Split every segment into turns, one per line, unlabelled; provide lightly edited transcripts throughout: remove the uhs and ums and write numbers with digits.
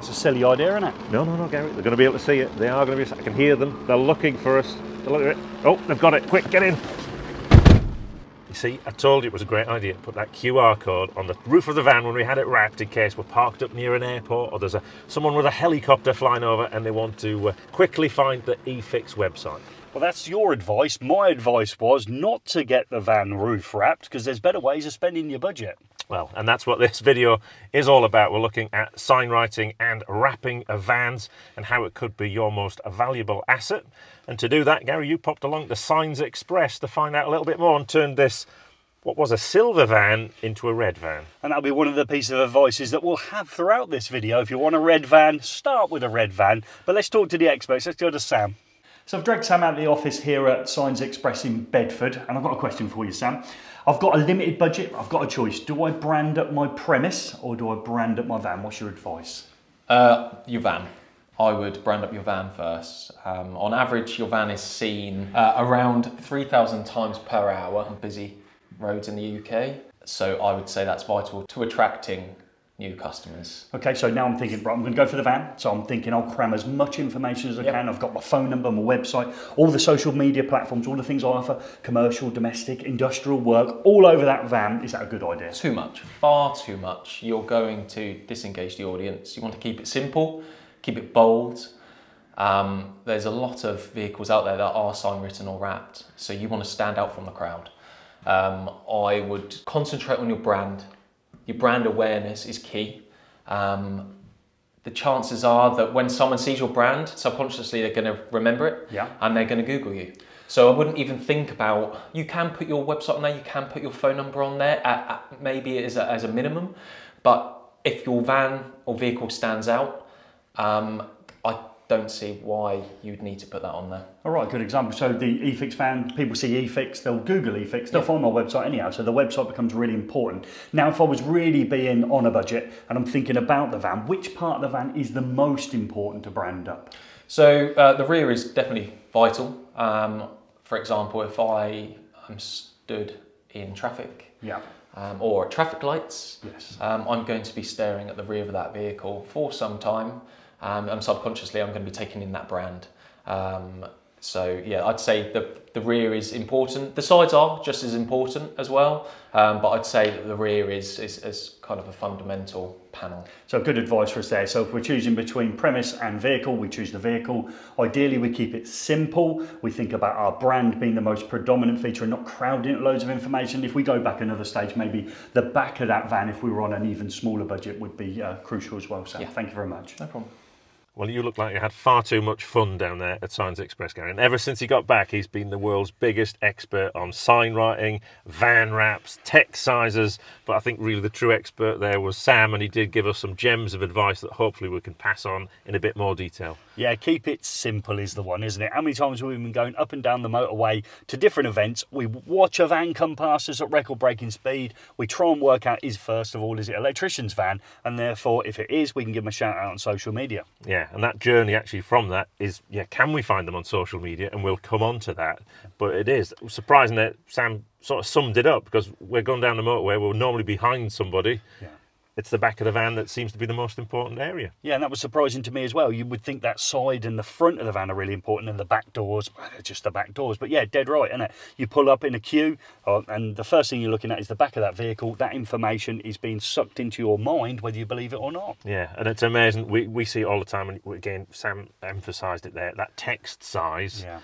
It's a silly idea, isn't it?
No, no, no, Gary. They're going to be able to see it. They are going to be. I can hear them. They're looking for us. They're looking at it. Oh, they've got it. Quick, get in. You see, I told you it was a great idea to put that QR code on the roof of the van when we had it wrapped in case we're parked up near an airport or there's someone with a helicopter flying over and they want to quickly find the eFIXX website.
Well, that's your advice. My advice was not to get the van roof wrapped because there's better ways of spending your budget.
Well, and that's what this video is all about. We're looking at sign writing and wrapping of vans and how it could be your most valuable asset. And to do that, Gary, you popped along to Signs Express to find out a little bit more and turned this, what was a silver van, into a red van.
And that'll be one of the pieces of advice that we'll have throughout this video. If you want a red van, start with a red van. But let's talk to the experts. Let's go to Sam. So I've dragged Sam out of the office here at Signs Express in Bedford, and I've got a question for you, Sam. I've got a limited budget, I've got a choice. Do I brand up my premise or do I brand up my van? What's your advice?
Your van. I would brand up your van first. On average, your van is seen around 3,000 times per hour on busy roads in the UK. So I would say that's vital to attracting new customers.
Okay, so now I'm thinking, right, I'm going to go for the van. So I'm thinking I'll cram as much information as I can. I've got my phone number, my website, all the social media platforms, all the things I offer, commercial, domestic, industrial work, all over that van. Is that a good idea?
Too much, far too much. You're going to disengage the audience. You want to keep it simple, keep it bold. There's a lot of vehicles out there that are sign written or wrapped, so you want to stand out from the crowd. I would concentrate on your brand. Your brand awareness is key. The chances are that when someone sees your brand, subconsciously they're going to remember it and they're going to Google you. So I wouldn't even think about, you can put your website on there, you can put your phone number on there, maybe as a minimum, but if your van or vehicle stands out, I don't see why you'd need to put that on there.
All right, good example. So the eFIXX van, people see eFIXX, they'll Google eFIXX, they'll find my website anyhow, so the website becomes really important. Now, if I was really being on a budget and I'm thinking about the van, which part of the van is the most important to brand up?
So the rear is definitely vital. For example, if I am stood in traffic or at traffic lights, I'm going to be staring at the rear of that vehicle for some time. And subconsciously I'm going to be taking in that brand. So yeah, I'd say the rear is important. The sides are just as important as well, but I'd say that the rear is kind of a fundamental panel.
So good advice for us there. So if we're choosing between premise and vehicle, we choose the vehicle. Ideally, we keep it simple. We think about our brand being the most predominant feature and not crowding it loads of information. If we go back another stage, maybe the back of that van, if we were on an even smaller budget, would be crucial as well. So thank you very much.
No problem.
Well, you look like you had far too much fun down there at Signs Express, Gary. And ever since he got back, he's been the world's biggest expert on sign writing, van wraps, text sizes. But I think really the true expert there was Sam, and he did give us some gems of advice that hopefully we can pass on in a bit more detail.
Yeah, keep it simple is the one, isn't it? How many times have we been going up and down the motorway to different events? We watch a van come past us at record-breaking speed. We try and work out, first of all, is it an electrician's van? And therefore, if it is, we can give them a shout out on social media.
Yeah, and that journey actually from that is, can we find them on social media? And we'll come on to that. But it is surprising that Sam sort of summed it up, because we're going down the motorway, we're normally behind somebody. Yeah. It's the back of the van that seems to be the most important area. Yeah,
and that was surprising to me as well. You would think that side and the front of the van are really important, and the back doors, well, they're just the back doors. But yeah, dead right, isn't it? You pull up in a queue, and the first thing you're looking at is the back of that vehicle. That information is being sucked into your mind, whether you believe it or not.
Yeah, and it's amazing. We see it all the time, and again, Sam emphasised it there, that text size. Yeah.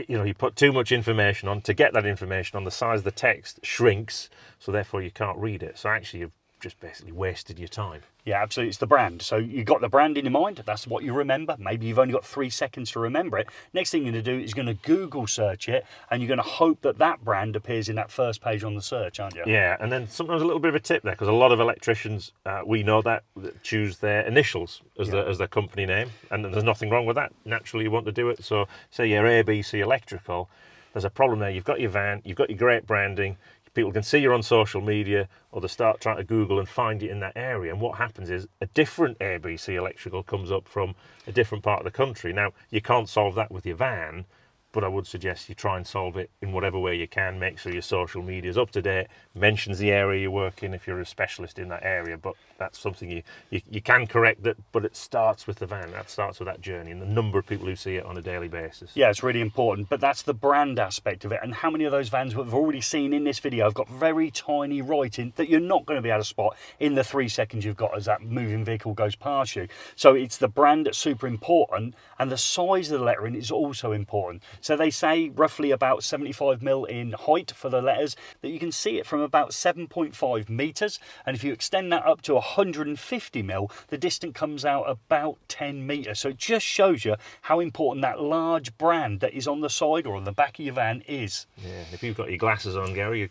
You put too much information on. To get that information on, the size of the text shrinks, so therefore you can't read it. So actually you've just basically wasted your time.
Yeah, absolutely. It's the brand. So you've got the brand in your mind. That's what you remember. Maybe you've only got 3 seconds to remember it. Next thing you're going to do is going to Google search it, and you're going to hope that that brand appears in that first page on the search, aren't you?
Yeah, and then sometimes a little bit of a tip there, because a lot of electricians, we know that choose their initials as their company name, and there's nothing wrong with that. Naturally, you want to do it. So say you're ABC Electrical, there's a problem there. You've got your van, you've got your great branding, people can see you're on social media, or they start trying to Google and find you in that area. And what happens is a different ABC Electrical comes up from a different part of the country. Now, you can't solve that with your van, but I would suggest you try and solve it in whatever way you can. Make sure your social media is up to date, mentions the area you work in if you're a specialist in that area, but that's something you can correct that, but it starts with the van. That starts with that journey and the number of people who see it on a daily basis.
Yeah, it's really important, but that's the brand aspect of it. And how many of those vans we've already seen in this video have got very tiny writing that you're not going to be able to spot in the 3 seconds you've got as that moving vehicle goes past you. So it's the brand that's super important, and the size of the lettering is also important. So they say roughly about 75mm in height for the letters, that you can see it from about 7.5 meters, and if you extend that up to 150mm, the distance comes out about 10 meters. So it just shows you how important that large brand that is on the side or on the back of your van is.
Yeah, if you've got your glasses on, Gary,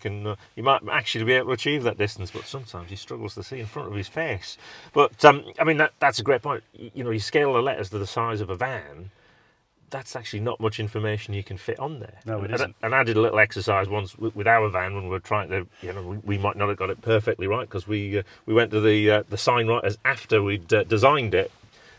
you might actually be able to achieve that distance, but sometimes he struggles to see in front of his face. But I mean, that's a great point. You know, you scale the letters to the size of a van, that's actually not much information you can fit on there.
No, it isn't.
And I did a little exercise once with our van when we were trying to, you know, we might not have got it perfectly right because we went to the sign writers after we'd designed it,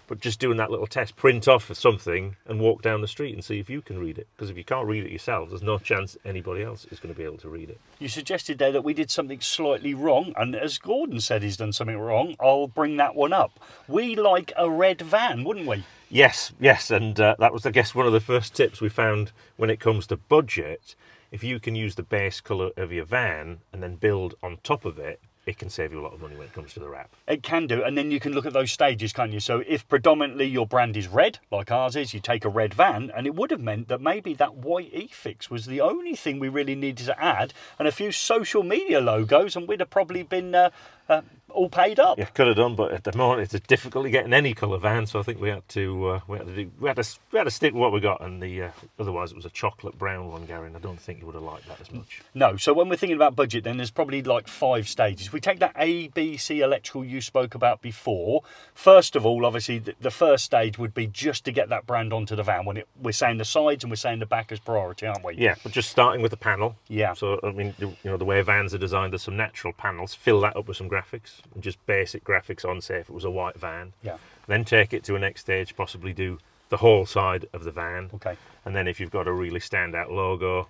but just doing that little test, print off something and walk down the street and see if you can read it. Because if you can't read it yourself, there's no chance anybody else is going to be able to read it.
You suggested there that we did something slightly wrong, and as Gordon said he's done something wrong, I'll bring that one up. We like a red van, wouldn't we?
Yes, and that was, I guess, one of the first tips we found when it comes to budget. If you can use the base colour of your van and then build on top of it, it can save you a lot of money when it comes to the wrap.
It can do, and then you can look at those stages, can't you? So if predominantly your brand is red, like ours is, you take a red van, and it would have meant that maybe that white eFIXX was the only thing we really needed to add, and a few social media logos, and we'd have probably been all paid up.
Yeah, could have done, but at the moment it's difficult getting any colour van, so I think we had to stick with what we got, and otherwise it was a chocolate brown one, Gary, and I don't think you would have liked that as much.
No, so when we're thinking about budget, then there's probably like 5 stages. We take that ABC electrical you spoke about before. First of all, obviously, the first stage would be just to get that brand onto the van. We're saying the sides and we're saying the back as priority, aren't we?
Yeah, but just starting with the panel.
Yeah.
So I mean, you know, the way vans are designed, there's some natural panels. Fill that up with some graphics, and just basic graphics on, say if it was a white van.
Yeah.
Then take it to a next stage, possibly do the whole side of the van.
Okay.
And then if you've got a really standout logo,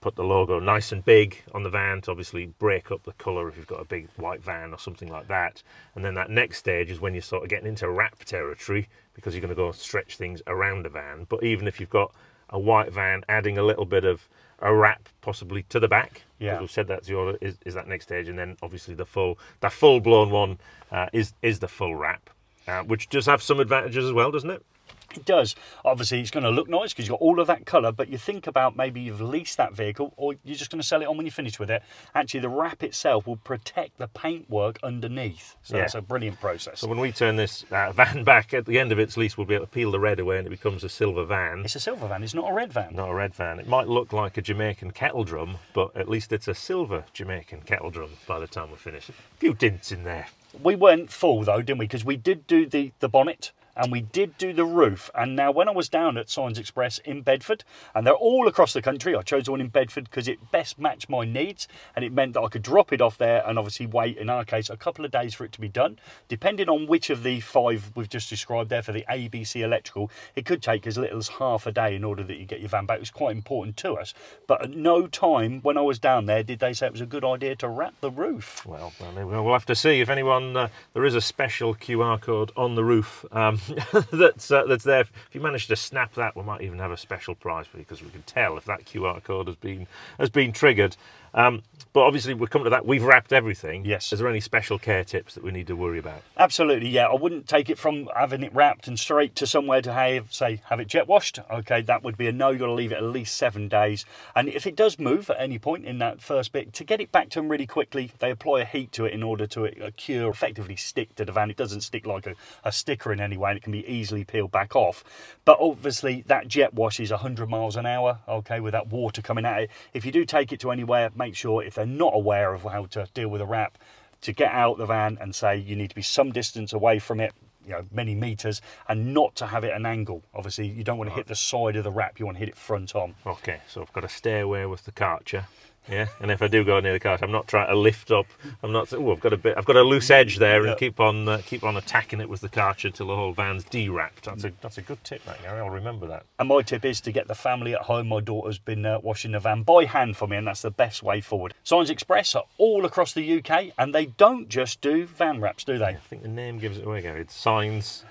put the logo nice and big on the van to obviously break up the colour if you've got a big white van or something like that. And then that next stage is when you're sort of getting into wrap territory, because you're going to go stretch things around the van. But even if you've got a white van, adding a little bit of a wrap possibly to the back, because we've said that's your is that next stage, and then obviously the full blown one is the full wrap, which does have some advantages as well, doesn't it?
It does. Obviously, it's going to look nice because you've got all of that colour, but you think about maybe you've leased that vehicle or you're just going to sell it on when you finish with it. Actually, the wrap itself will protect the paintwork underneath. So that's a brilliant process.
So when we turn this van back, at the end of its lease, we'll be able to peel the red away and it becomes a silver van.
It's a silver van, it's not a red van.
Not a red van. It might look like a Jamaican kettle drum, but at least it's a silver Jamaican kettle drum by the time we're finished. A few dints in there.
We went full though, didn't we? Because we did do the bonnet. And we did do the roof. And now when I was down at Signs Express in Bedford, and they're all across the country, I chose the one in Bedford because it best matched my needs, and it meant that I could drop it off there and obviously wait, in our case, a couple of days for it to be done. Depending on which of the 5 we've just described there for the ABC electrical, it could take as little as half a day in order that you get your van back. It was quite important to us. But at no time when I was down there did they say it was a good idea to wrap the roof.
Well, we'll have to see if anyone, there is a special QR code on the roof that's there. If you manage to snap that, we might even have a special prize for you, because we can tell if that QR code has been triggered. But obviously we'll come to that. We've wrapped everything.
Yes.
Is there any special care tips that we need to worry about?
Absolutely, yeah. I wouldn't take it from having it wrapped and straight to somewhere to have it jet washed. Okay, that would be a no. You've got to leave it at least 7 days. And if it does move at any point in that first bit, to get it back to them really quickly, they apply a heat to it in order to cure, effectively stick to the van. It doesn't stick like a sticker in any way, and it can be easily peeled back off. But obviously that jet wash is 100 miles an hour, okay, with that water coming at it. If you do take it to anywhere, make sure, if they're not aware of how to deal with a wrap, to get out the van and say you need to be some distance away from it, you know, many meters, and not to have it at an angle. Obviously you don't want to hit the side of the wrap, you want to hit it front on.
Okay, so I've got to stay away with the Karcher. Yeah, and if I do go near the cart, I'm not trying to lift up. I'm not. Oh, I've got a loose edge there, and keep on attacking it with the cart until the whole van's de-wrapped. That's a good tip, that, Gary. I'll remember that.
And my tip is to get the family at home. My daughter's been washing the van by hand for me, and that's the best way forward. Signs Express are all across the UK, and they don't just do van wraps, do they?
I think the name gives it away, Gary. It's Signs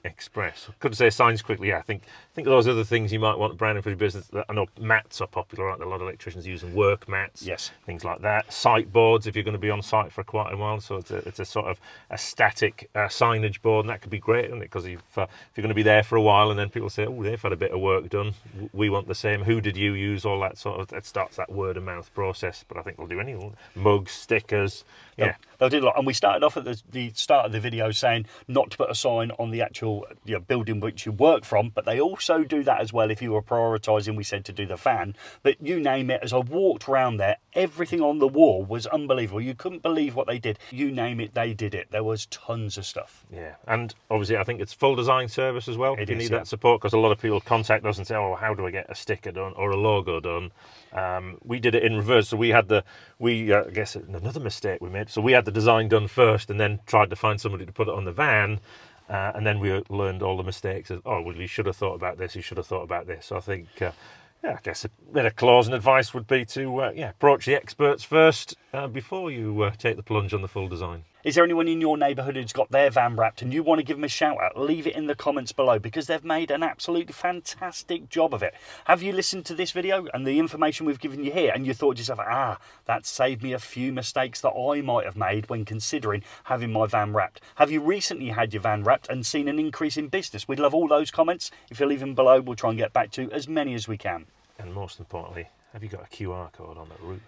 Express. I couldn't say signs quickly. Yeah, I think those other things you might want branding for your business. I know mats are popular, right? A lot of electricians using work mats.
Yes.
Things like that. Site boards if you're going to be on site for quite a while. So it's a sort of a static signage board, and that could be great, isn't it? Because if you're going to be there for a while, and then people say, oh, they've had a bit of work done. We want the same. Who did you use? All that sort of. It starts that word of mouth process. But I think they'll do anything. Mugs, stickers. Yeah.
They'll do a lot. And we started off at the start of the video saying not to put a sign on the actual building which you work from, but they also do that as well if you were prioritising, we said, to do the van. But you name it, as I walked around there, everything on the wall was unbelievable. You couldn't believe what they did. You name it, they did it. There was tons of stuff.
Yeah, and obviously I think it's full design service as well.
It
if you
is,
need
yeah.
that support, because a lot of people contact us and say, oh, how do I get a sticker done or a logo done? We did it in reverse. So I guess another mistake we made. So we had the design done first and then tried to find somebody to put it on the van. And then we learned all the mistakes of, oh, well, you should have thought about this, you should have thought about this. So I think, I guess a bit of clause and advice would be to approach the experts first before you take the plunge on the full design.
Is there anyone in your neighbourhood who's got their van wrapped and you want to give them a shout out? Leave it in the comments below, because they've made an absolutely fantastic job of it. Have you listened to this video and the information we've given you here, and you thought to yourself, that saved me a few mistakes that I might have made when considering having my van wrapped? Have you recently had your van wrapped and seen an increase in business? We'd love all those comments. If you leave them below, we'll try and get back to as many as we can.
And most importantly, have you got a QR code on the roof?